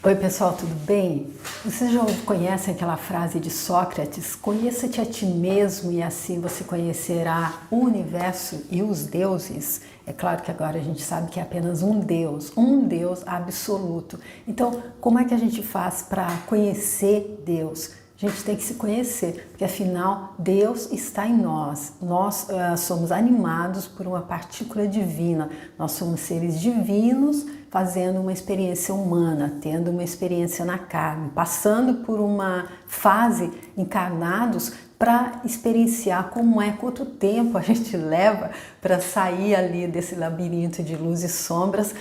Oi pessoal, tudo bem? Vocês já conhecem aquela frase de Sócrates? Conheça-te a ti mesmo e assim você conhecerá o universo e os deuses. É claro que agora a gente sabe que é apenas um Deus absoluto. Então, como é que a gente faz para conhecer Deus? A gente tem que se conhecer, porque afinal Deus está em nós. Nós somos animados por uma partícula divina. Nós somos seres divinos fazendo uma experiência humana, tendo uma experiência na carne, passando por uma fase encarnados para experienciar como é, quanto tempo a gente leva para sair ali desse labirinto de luz e sombras.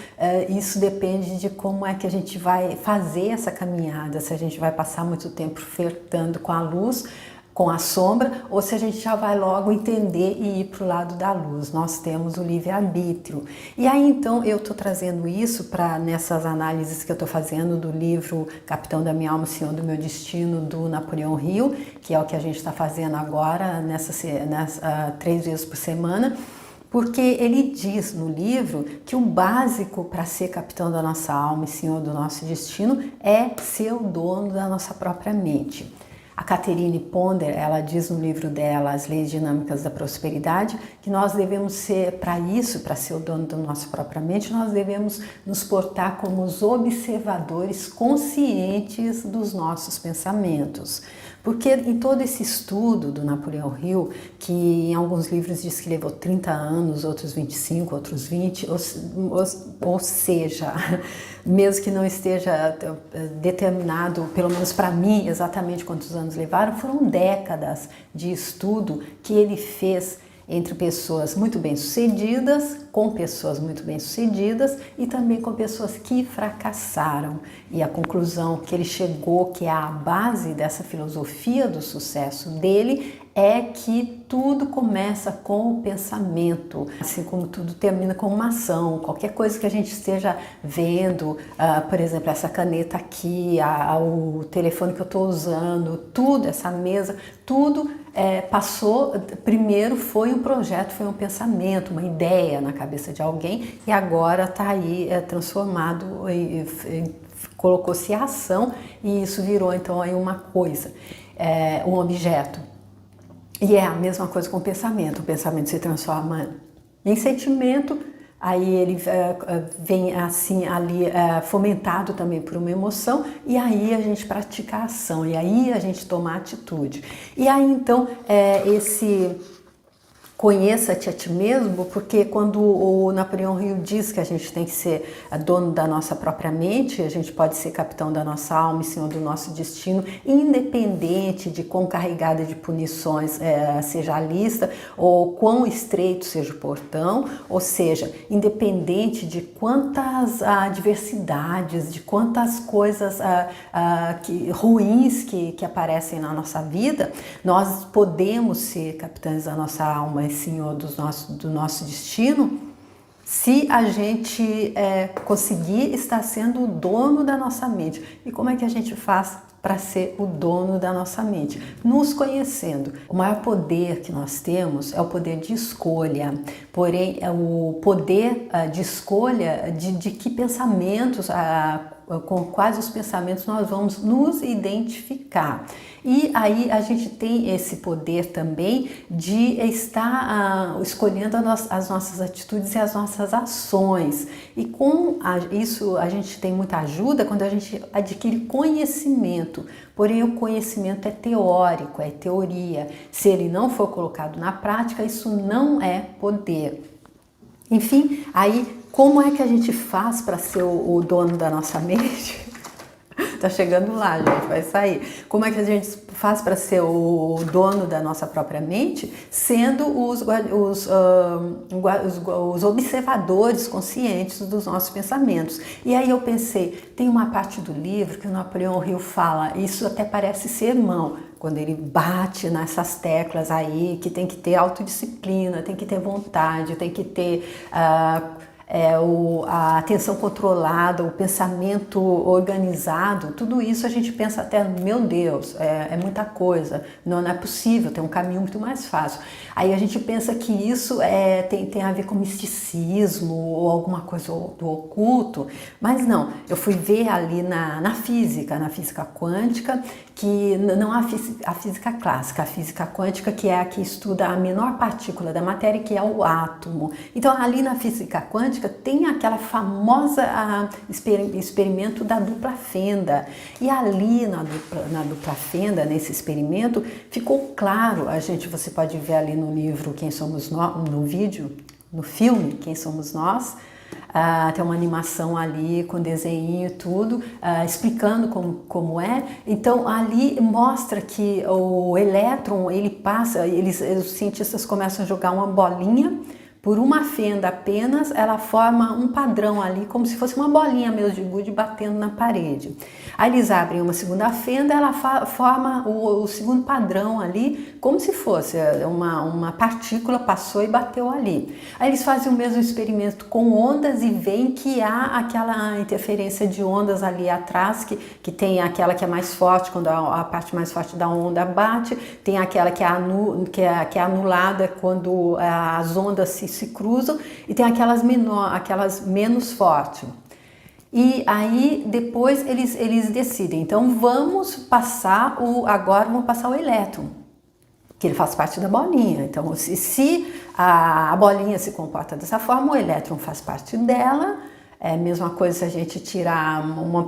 Isso depende de como é que a gente vai fazer essa caminhada, se a gente vai passar muito tempo flertando com a luz, com a sombra, ou se a gente já vai logo entender e ir para o lado da luz. Nós temos o livre-arbítrio. E aí então eu estou trazendo isso para nessas análises que eu estou fazendo do livro Capitão da Minha Alma, Senhor do Meu Destino, do Napoleão Hill, que é o que a gente está fazendo agora, nessa 3 vezes por semana, porque ele diz no livro que o básico para ser capitão da nossa alma e senhor do nosso destino é ser o dono da nossa própria mente. A Catherine Ponder, ela diz no livro dela, As Leis Dinâmicas da Prosperidade, que nós devemos ser, para isso, para ser o dono da nossa própria mente, nós devemos nos portar como os observadores conscientes dos nossos pensamentos. Porque em todo esse estudo do Napoleão Hill, que em alguns livros diz que levou 30 anos, outros 25, outros 20, ou seja, mesmo que não esteja determinado, pelo menos para mim, exatamente quantos anos levaram, foram décadas de estudo que ele fez entre pessoas muito bem-sucedidas, com pessoas muito bem-sucedidas e também com pessoas que fracassaram. E a conclusão que ele chegou, que é a base dessa filosofia do sucesso dele, é que tudo começa com o pensamento, assim como tudo termina com uma ação. Qualquer coisa que a gente esteja vendo, por exemplo, essa caneta aqui, o telefone que eu estou usando, tudo, essa mesa, tudo passou, primeiro foi um projeto, foi um pensamento, uma ideia na cabeça de alguém e agora está aí transformado, colocou-se a ação e isso virou então aí uma coisa, um objeto. E é a mesma coisa com o pensamento se transforma em sentimento, aí ele vem assim ali fomentado também por uma emoção e aí a gente pratica a ação, e aí a gente toma a atitude. E aí então esse conheça-te a ti mesmo, porque quando o Napoleão Hill diz que a gente tem que ser dono da nossa própria mente, a gente pode ser capitão da nossa alma e senhor do nosso destino, independente de quão carregada de punições seja a lista, ou quão estreito seja o portão, ou seja, independente de quantas adversidades, de quantas coisas ruins que aparecem na nossa vida, nós podemos ser capitães da nossa alma e senhor do nosso destino, se a gente conseguir estar sendo o dono da nossa mente. E como é que a gente faz para ser o dono da nossa mente? Nos conhecendo. O maior poder que nós temos é o poder de escolha, porém é o poder de escolha de que pensamentos, com quais os pensamentos nós vamos nos identificar. E aí a gente tem esse poder também de estar escolhendo as nossas atitudes e as nossas ações. E com isso a gente tem muita ajuda quando a gente adquire conhecimento. Porém, o conhecimento é teórico, é teoria. Se ele não for colocado na prática, isso não é poder. Enfim, aí como é que a gente faz para ser o dono da nossa mente? Tá chegando lá, gente, vai sair. Como é que a gente faz para ser o dono da nossa própria mente, sendo os observadores conscientes dos nossos pensamentos? E aí eu pensei, tem uma parte do livro que o Napoleão Hill fala, isso até parece sermão, quando ele bate nessas teclas aí, que tem que ter autodisciplina, tem que ter vontade, tem que ter a atenção controlada, o pensamento organizado, tudo isso a gente pensa até, meu Deus, é muita coisa, não é possível, tem um caminho muito mais fácil. Aí a gente pensa que isso tem a ver com misticismo ou alguma coisa do oculto, mas não, eu fui ver ali na física quântica, que não a física clássica, a física quântica, que é a que estuda a menor partícula da matéria, que é o átomo. Então ali na física quântica tem aquela famosa experimento da dupla fenda, e ali na dupla fenda, nesse experimento, ficou claro, você pode ver ali no livro Quem Somos Nós, no vídeo, no filme Quem Somos Nós, tem uma animação ali com desenho e tudo, explicando como é. Então ali mostra que o elétron, ele passa, os cientistas começam a jogar uma bolinha por uma fenda apenas, ela forma um padrão ali, como se fosse uma bolinha mesmo de gude batendo na parede. Aí eles abrem uma segunda fenda, ela forma o segundo padrão ali, como se fosse uma partícula passou e bateu ali. Aí eles fazem o mesmo experimento com ondas e veem que há aquela interferência de ondas ali atrás, que tem aquela que é mais forte, quando a parte mais forte da onda bate, tem aquela que é anulada quando as ondas se cruzam, e tem aquelas menos fortes. E aí depois eles decidem, então vamos passar o elétron, que ele faz parte da bolinha. Então se a bolinha se comporta dessa forma, o elétron faz parte dela. É a mesma coisa se a gente tirar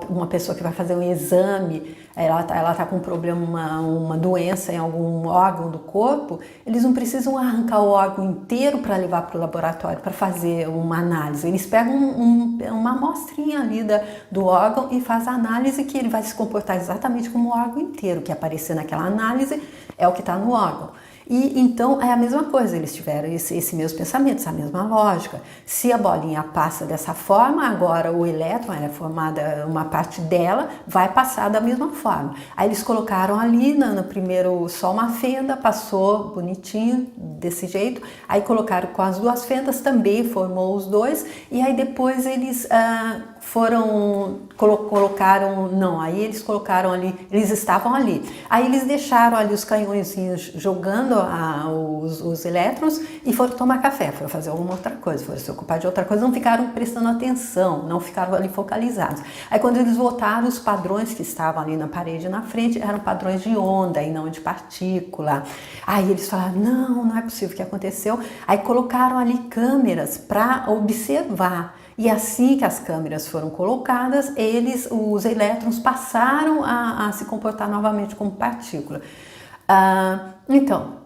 uma pessoa que vai fazer um exame, ela tá com um problema, uma doença em algum órgão do corpo, eles não precisam arrancar o órgão inteiro para levar para o laboratório para fazer uma análise. Eles pegam uma amostrinha ali do órgão e faz a análise, que ele vai se comportar exatamente como o órgão inteiro, que aparecer naquela análise é o que está no órgão. E então é a mesma coisa, eles tiveram esse mesmo pensamento, essa mesma lógica. Se a bolinha passa dessa forma, agora o elétron, ela é formada, uma parte dela vai passar da mesma forma. Aí eles colocaram ali no primeiro só uma fenda, passou bonitinho desse jeito, aí colocaram com as duas fendas também, formou os dois, e aí depois eles aí eles colocaram ali, eles estavam ali, aí eles deixaram ali os canhõezinhos jogando os elétrons e foram tomar café, foram fazer alguma outra coisa, foram se ocupar de outra coisa, não ficaram prestando atenção, não ficaram ali focalizados. Aí quando eles voltaram, os padrões que estavam ali na parede na frente eram padrões de onda e não de partícula. Aí eles falaram, não é possível o que aconteceu. Aí colocaram ali câmeras para observar. E assim que as câmeras foram colocadas, os elétrons passaram a se comportar novamente como partícula. Então,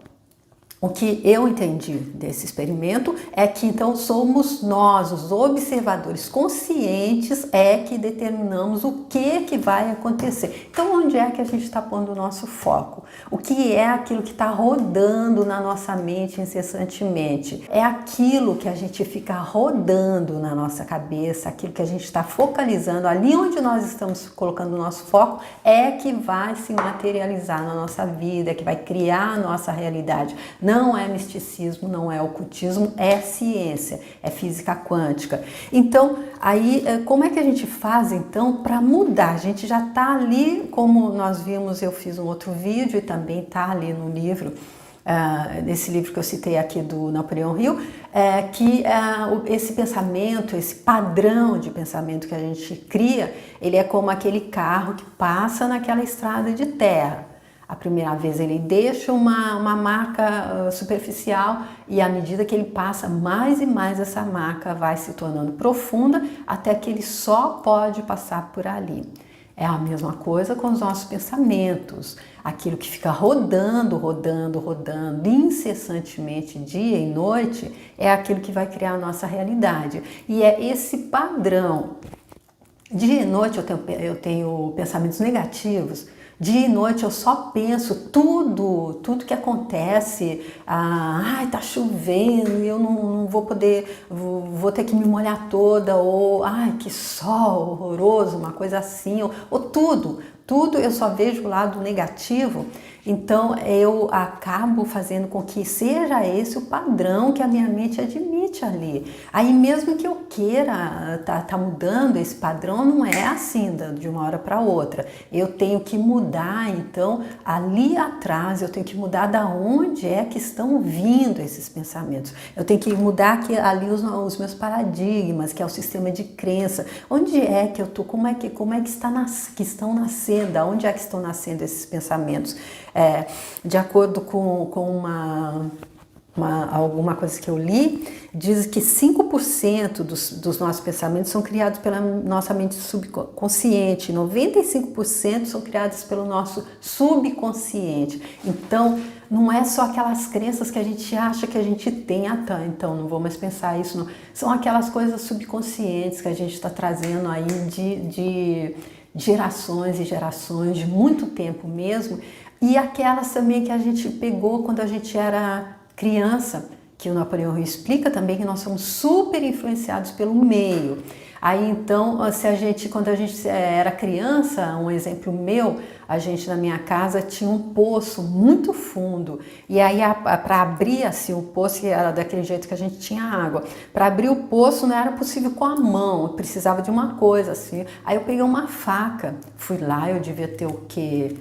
o que eu entendi desse experimento é que então somos nós, os observadores conscientes, que determinamos o que vai acontecer. Então onde é que a gente está pondo o nosso foco? O que é aquilo que está rodando na nossa mente incessantemente? É aquilo que a gente fica rodando na nossa cabeça, aquilo que a gente está focalizando, ali onde nós estamos colocando o nosso foco, é que vai se materializar na nossa vida, é que vai criar a nossa realidade. Não é misticismo, não é ocultismo, é ciência, é física quântica. Então, aí, como é que a gente faz, então, para mudar? A gente já está ali, como nós vimos, eu fiz um outro vídeo e também está ali no livro, nesse livro que eu citei aqui do Napoleão Hill, que esse pensamento, esse padrão de pensamento que a gente cria, ele é como aquele carro que passa naquela estrada de terra. A primeira vez ele deixa uma marca superficial, e à medida que ele passa mais e mais, essa marca vai se tornando profunda até que ele só pode passar por ali. É a mesma coisa com os nossos pensamentos. Aquilo que fica rodando incessantemente dia e noite é aquilo que vai criar a nossa realidade. E é esse padrão. Dia e noite eu tenho pensamentos negativos. Dia e noite eu só penso tudo que acontece. Ai, tá chovendo, eu não vou poder, vou ter que me molhar toda, ou ai, que sol horroroso, uma coisa assim, ou tudo eu só vejo o lado negativo. Então eu acabo fazendo com que seja esse o padrão que a minha mente admite ali. Aí mesmo que eu queira tá mudando esse padrão, não é assim de uma hora para outra. Eu tenho que mudar, então ali atrás eu tenho que mudar da onde é que estão vindo esses pensamentos. Eu tenho que mudar aqui, ali os meus paradigmas, que é o sistema de crença. Onde é que eu tô? Como é que estão nascendo? Onde é que estão nascendo esses pensamentos? De acordo com alguma coisa que eu li, diz que 5% dos nossos pensamentos são criados pela nossa mente subconsciente, 95% são criados pelo nosso subconsciente. Então, não é só aquelas crenças que a gente acha que a gente tem, então não vou mais pensar isso, não. São aquelas coisas subconscientes que a gente está trazendo aí de gerações e gerações, de muito tempo mesmo, e aquelas também que a gente pegou quando a gente era criança, que o Napoleão Hill explica também que nós somos super influenciados pelo meio. Aí então, quando a gente era criança, um exemplo meu, a gente na minha casa tinha um poço muito fundo, e aí para abrir assim o poço, que era daquele jeito que a gente tinha água, para abrir o poço não era possível com a mão, eu precisava de uma coisa assim. Aí eu peguei uma faca, fui lá, eu devia ter o quê?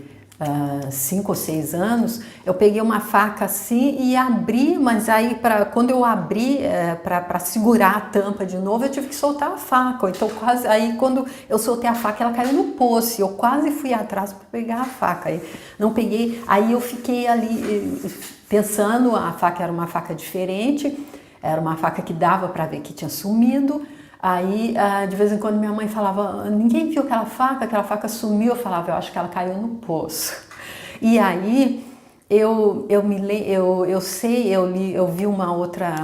5 ou 6 anos, eu peguei uma faca assim e abri, mas aí quando eu abri para segurar a tampa de novo, eu tive que soltar a faca. Então aí quando eu soltei a faca, ela caiu no poço. Eu quase fui atrás para pegar a faca. Aí não peguei. Aí eu fiquei ali pensando, a faca era uma faca diferente, era uma faca que dava para ver que tinha sumido. Aí, de vez em quando minha mãe falava, ninguém viu aquela faca sumiu. Eu falava, eu acho que ela caiu no poço. E aí, eu vi uma outra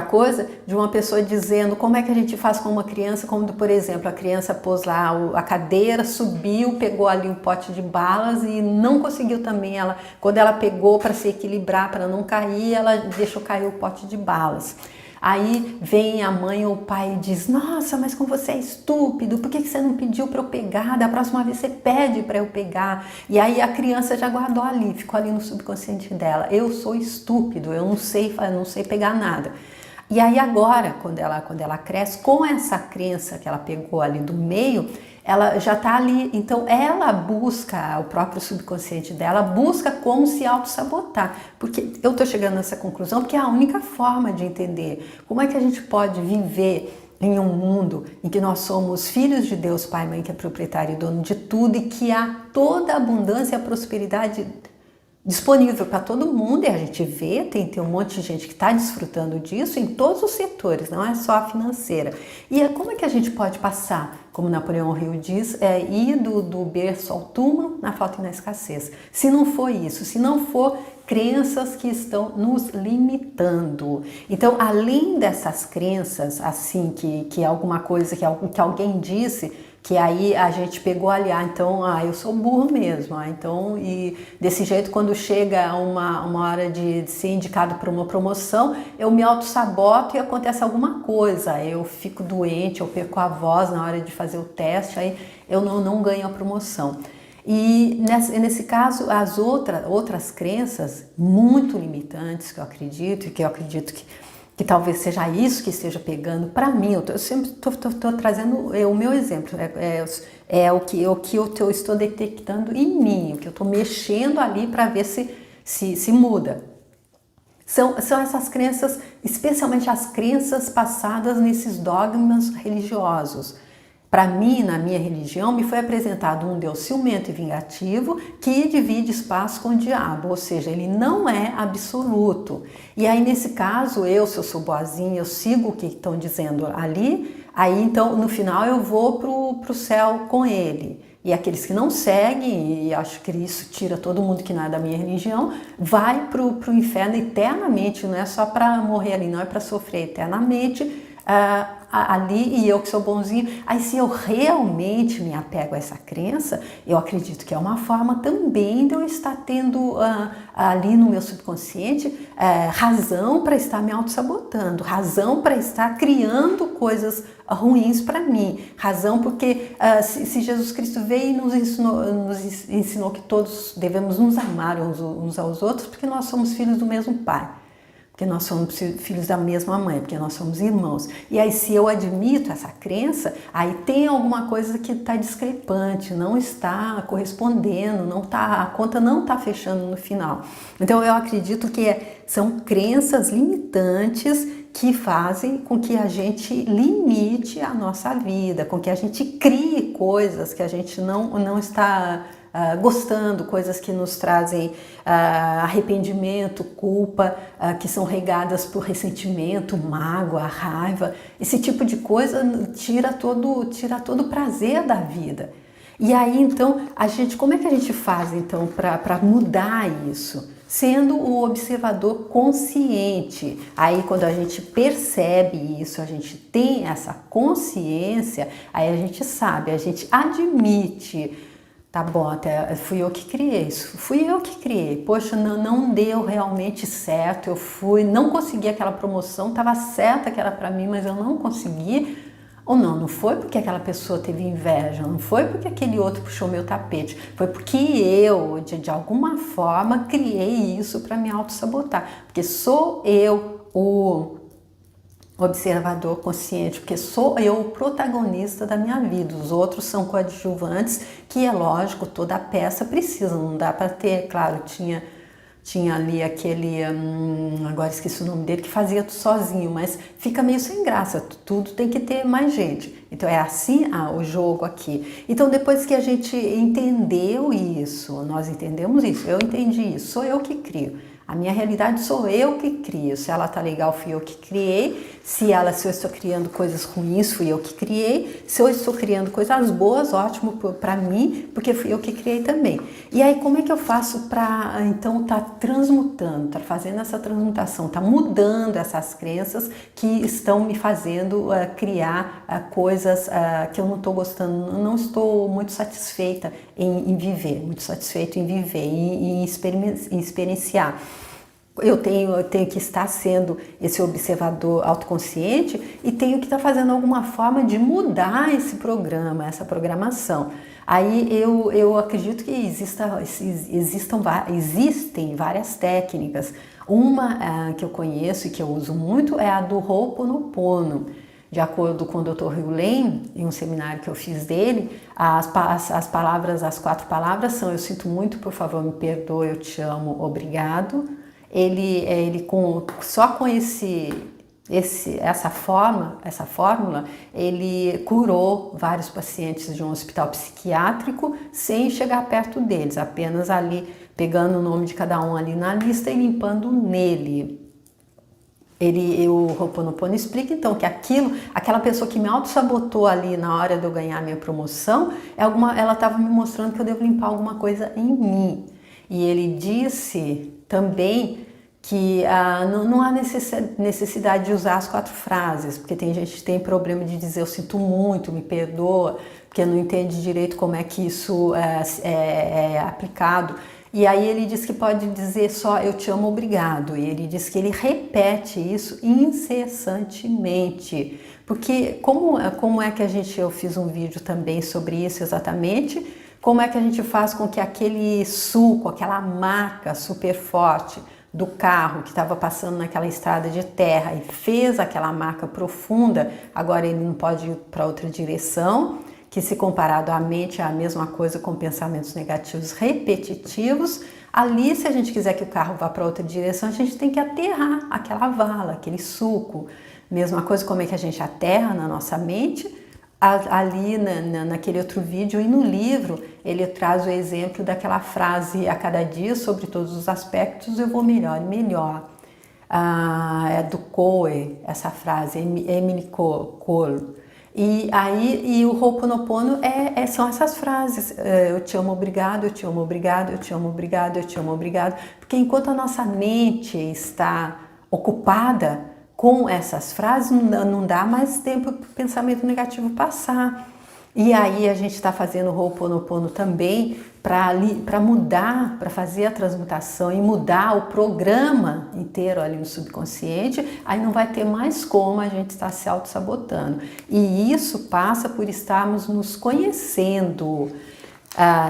coisa de uma pessoa dizendo como é que a gente faz com uma criança, como por exemplo, a criança pôs lá a cadeira, subiu, pegou ali um pote de balas e não conseguiu também, quando ela pegou para se equilibrar, para não cair, ela deixou cair o pote de balas. Aí vem a mãe ou o pai e diz, nossa, mas como você é estúpido, por que você não pediu para eu pegar? Da próxima vez você pede para eu pegar. E aí a criança já guardou ali, ficou ali no subconsciente dela, eu sou estúpido, eu não sei pegar nada. E aí agora, quando ela cresce, com essa crença que ela pegou ali do meio, ela já está ali, então ela busca, o próprio subconsciente dela busca como se auto-sabotar. Porque eu estou chegando nessa conclusão porque é a única forma de entender como é que a gente pode viver em um mundo em que nós somos filhos de Deus, Pai e Mãe, que é proprietário e dono de tudo, e que há toda a abundância e a prosperidade disponível para todo mundo, e a gente vê, tem um monte de gente que está desfrutando disso em todos os setores, não é só a financeira. E como é que a gente pode passar, como Napoleão Hill diz, ir do berço ao túmulo na falta e na escassez? Se não for isso, se não for crenças que estão nos limitando. Então, além dessas crenças, assim, que é alguma coisa que alguém disse, que aí a gente pegou ali, então, eu sou burro mesmo, então, e desse jeito, quando chega uma hora de ser indicado para uma promoção, eu me auto-saboto e acontece alguma coisa, eu fico doente, eu perco a voz na hora de fazer o teste, aí eu não ganho a promoção. E nesse caso, as outras crenças muito limitantes que eu acredito, que talvez seja isso que esteja pegando para mim. Eu sempre estou trazendo o meu exemplo, o que eu estou detectando em mim, o que eu estou mexendo ali para ver se muda. São essas crenças, especialmente as crenças passadas nesses dogmas religiosos. Para mim, na minha religião, me foi apresentado um Deus ciumento e vingativo que divide espaço com o diabo, ou seja, ele não é absoluto. E aí, nesse caso, se eu sou boazinha, eu sigo o que estão dizendo ali, aí então, no final, eu vou pro céu com ele. E aqueles que não seguem, e acho que isso tira todo mundo que não é da minha religião, vai pro inferno eternamente, não é só para morrer ali, não é para sofrer eternamente, ali e eu que sou bonzinho. Aí se eu realmente me apego a essa crença, eu acredito que é uma forma também de eu estar tendo ali no meu subconsciente razão para estar me auto-sabotando, razão para estar criando coisas ruins para mim, razão porque se Jesus Cristo veio e nos ensinou que todos devemos nos amar uns aos outros, porque nós somos filhos do mesmo Pai, porque nós somos filhos da mesma mãe, porque nós somos irmãos. E aí se eu admito essa crença, aí tem alguma coisa que está discrepante, não está correspondendo, a conta não está fechando no final. Então eu acredito que são crenças limitantes que fazem com que a gente limite a nossa vida, com que a gente crie coisas que a gente não está gostando, coisas que nos trazem arrependimento, culpa, que são regadas por ressentimento, mágoa, raiva. Esse tipo de coisa tira todo o prazer da vida. E aí então, como é que a gente faz então para mudar isso? Sendo o observador consciente. Aí quando a gente percebe isso, a gente tem essa consciência, aí a gente sabe, a gente admite, tá bom, até fui eu que criei isso, fui eu que criei, poxa, não deu realmente certo, não consegui aquela promoção, estava certa que era para mim, mas eu não consegui. Ou não foi porque aquela pessoa teve inveja, não foi porque aquele outro puxou meu tapete, foi porque eu, de alguma forma, criei isso para me auto-sabotar. Porque sou eu o observador consciente, porque sou eu o protagonista da minha vida. Os outros são coadjuvantes, que é lógico, toda a peça precisa, não dá para ter, claro, tinha ali aquele, agora esqueci o nome dele, que fazia tudo sozinho, mas fica meio sem graça, tudo tem que ter mais gente. Então é assim o jogo aqui. Então depois que a gente entendeu isso, nós entendemos isso, eu entendi isso, sou eu que crio. A minha realidade sou eu que crio. Se ela tá legal, fui eu que criei. Se eu estou criando coisas ruins, fui eu que criei. Se eu estou criando coisas boas, ótimo para mim, porque fui eu que criei também. E aí, como é que eu faço para, então, tá transmutando, tá fazendo essa transmutação, tá mudando essas crenças que estão me fazendo criar coisas que eu não estou gostando, não estou muito satisfeita em viver, muito satisfeito em viver, em experienciar. Eu tenho que estar sendo esse observador autoconsciente e tenho que estar fazendo alguma forma de mudar esse programa, essa programação. Aí eu acredito que existem várias técnicas. Uma que eu conheço e que eu uso muito é a do Ho'oponopono. De acordo com o Dr. Hugh Lane, em um seminário que eu fiz dele, as 4 palavras são: eu sinto muito, por favor, me perdoe, eu te amo, obrigado. Só com essa fórmula, ele curou vários pacientes de um hospital psiquiátrico sem chegar perto deles, apenas ali pegando o nome de cada um ali na lista e limpando nele. O Ho'oponopono explica então que aquela pessoa que me auto-sabotou ali na hora de eu ganhar minha promoção, ela estava me mostrando que eu devo limpar alguma coisa em mim. E ele disse também que não há necessidade de usar as 4 frases, porque tem gente que tem problema de dizer eu sinto muito, me perdoa, porque não entende direito como é que isso é aplicado. E aí ele diz que pode dizer só eu te amo, obrigado. E ele diz que ele repete isso incessantemente. Porque como é que eu fiz um vídeo também sobre isso exatamente, como é que a gente faz com que aquele suco, aquela marca super forte do carro que estava passando naquela estrada de terra e fez aquela marca profunda, agora ele não pode ir para outra direção, que se comparado à mente é a mesma coisa com pensamentos negativos repetitivos. Ali, se a gente quiser que o carro vá para outra direção, a gente tem que aterrar aquela vala, aquele suco. Mesma coisa como é que a gente aterra na nossa mente. Ali naquele outro vídeo e no livro ele traz o exemplo daquela frase: a cada dia, sobre todos os aspectos, eu vou melhor e melhor. É do Coe, essa frase, Emily Cole. E o Ho'oponopono são essas frases: eu te amo, obrigado, eu te amo, obrigado, eu te amo, obrigado, eu te amo, obrigado. Porque enquanto a nossa mente está ocupada com essas frases, não dá mais tempo para o pensamento negativo passar. E aí a gente está fazendo o Ho'oponopono também para mudar, para fazer a transmutação e mudar o programa inteiro ali no subconsciente, aí não vai ter mais como a gente estar se auto-sabotando. E isso passa por estarmos nos conhecendo.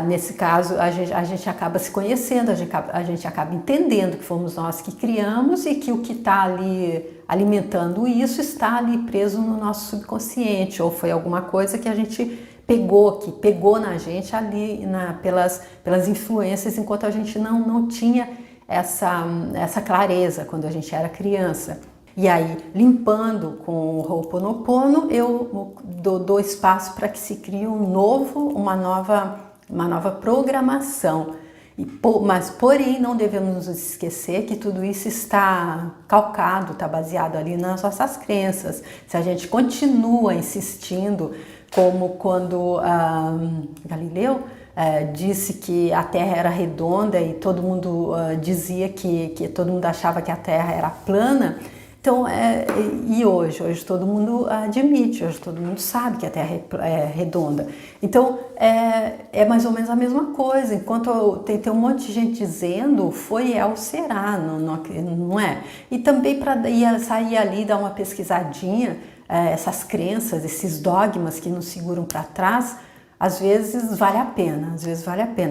Nesse caso, a gente acaba se conhecendo, a gente acaba entendendo que fomos nós que criamos e que o que está ali alimentando isso está ali preso no nosso subconsciente, ou foi alguma coisa que a gente pegou na gente ali pelas influências, enquanto a gente não tinha essa clareza quando a gente era criança. E aí, limpando com o Ho'oponopono, eu dou espaço para que se crie uma nova programação. Mas, porém, não devemos nos esquecer que tudo isso está calcado, está baseado ali nas nossas crenças. Se a gente continua insistindo, como quando Galileu disse que a Terra era redonda e todo mundo dizia que todo mundo achava que a Terra era plana. Então, e hoje todo mundo admite, hoje todo mundo sabe que a Terra é redonda. Então, é mais ou menos a mesma coisa. Enquanto tem um monte de gente dizendo, foi, ou será, não é? E também para sair ali, dar uma pesquisadinha, essas crenças, esses dogmas que nos seguram para trás, às vezes vale a pena,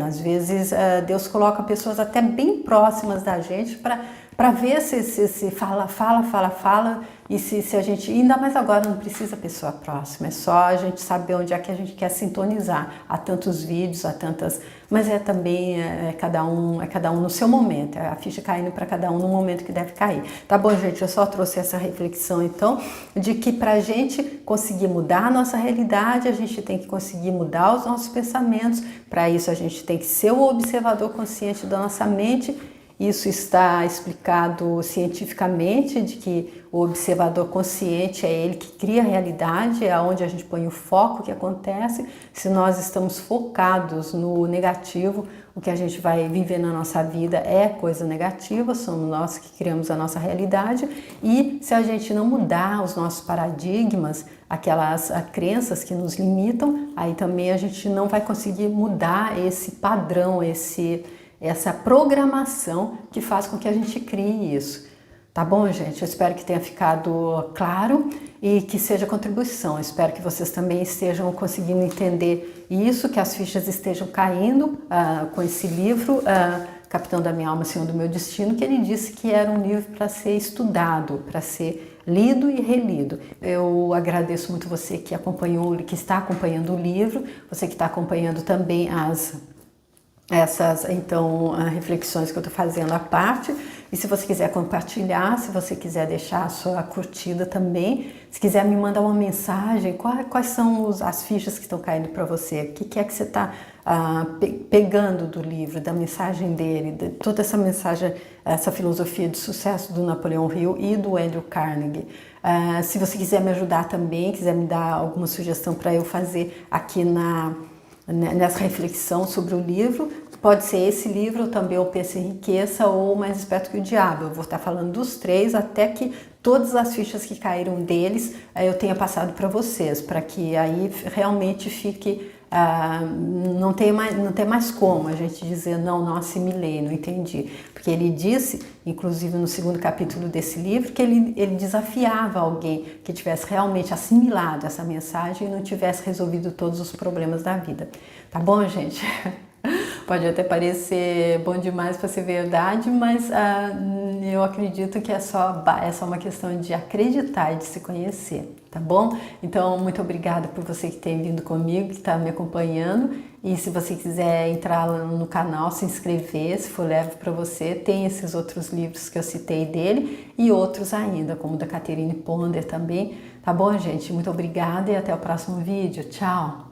às vezes Deus coloca pessoas até bem próximas da gente para ver se fala, e se a gente, ainda mais agora, não precisa pessoa próxima, é só a gente saber onde é que a gente quer sintonizar. Há tantos vídeos, mas também cada um no seu momento, a ficha caindo para cada um no momento que deve cair. Tá bom, gente? Eu só trouxe essa reflexão, então, de que para a gente conseguir mudar a nossa realidade, a gente tem que conseguir mudar os nossos pensamentos. Para isso, a gente tem que ser o observador consciente da nossa mente. Isso está explicado cientificamente, de que o observador consciente é ele que cria a realidade, é onde a gente põe o foco que acontece. Se nós estamos focados no negativo, o que a gente vai viver na nossa vida é coisa negativa, somos nós que criamos a nossa realidade. E se a gente não mudar os nossos paradigmas, aquelas crenças que nos limitam, aí também a gente não vai conseguir mudar esse padrão, essa programação que faz com que a gente crie isso. Tá bom, gente? Eu espero que tenha ficado claro e que seja contribuição. Eu espero que vocês também estejam conseguindo entender isso, que as fichas estejam caindo com esse livro, Capitão da Minha Alma, Senhor do Meu Destino, que ele disse que era um livro para ser estudado, para ser lido e relido. Eu agradeço muito você que está acompanhando o livro, você que está acompanhando também essas reflexões que eu estou fazendo à parte. E se você quiser compartilhar, se você quiser deixar a sua curtida também, se quiser me mandar uma mensagem, quais são as fichas que estão caindo para você, o que é que você está pegando do livro, da mensagem dele, de toda essa mensagem, essa filosofia de sucesso do Napoleão Hill e do Andrew Carnegie. Se você quiser me ajudar também, quiser me dar alguma sugestão para eu fazer aqui nessa reflexão sobre o livro, pode ser esse livro, ou também o Pense e Enriqueça, ou Mais Esperto que o Diabo. Eu vou estar falando dos três até que todas as fichas que caíram deles eu tenha passado para vocês, para que aí realmente fique, não tem mais como a gente dizer não assimilei, não entendi. Porque ele disse, inclusive no segundo capítulo desse livro, que ele desafiava alguém que tivesse realmente assimilado essa mensagem e não tivesse resolvido todos os problemas da vida. Tá bom, gente? Pode até parecer bom demais para ser verdade, mas eu acredito que é só uma questão de acreditar e de se conhecer, tá bom? Então, muito obrigada por você que tem vindo comigo, que está me acompanhando. E se você quiser entrar lá no canal, se inscrever, se for leve para você, tem esses outros livros que eu citei dele e outros ainda, como o da Catherine Ponder também. Tá bom, gente? Muito obrigada e até o próximo vídeo. Tchau!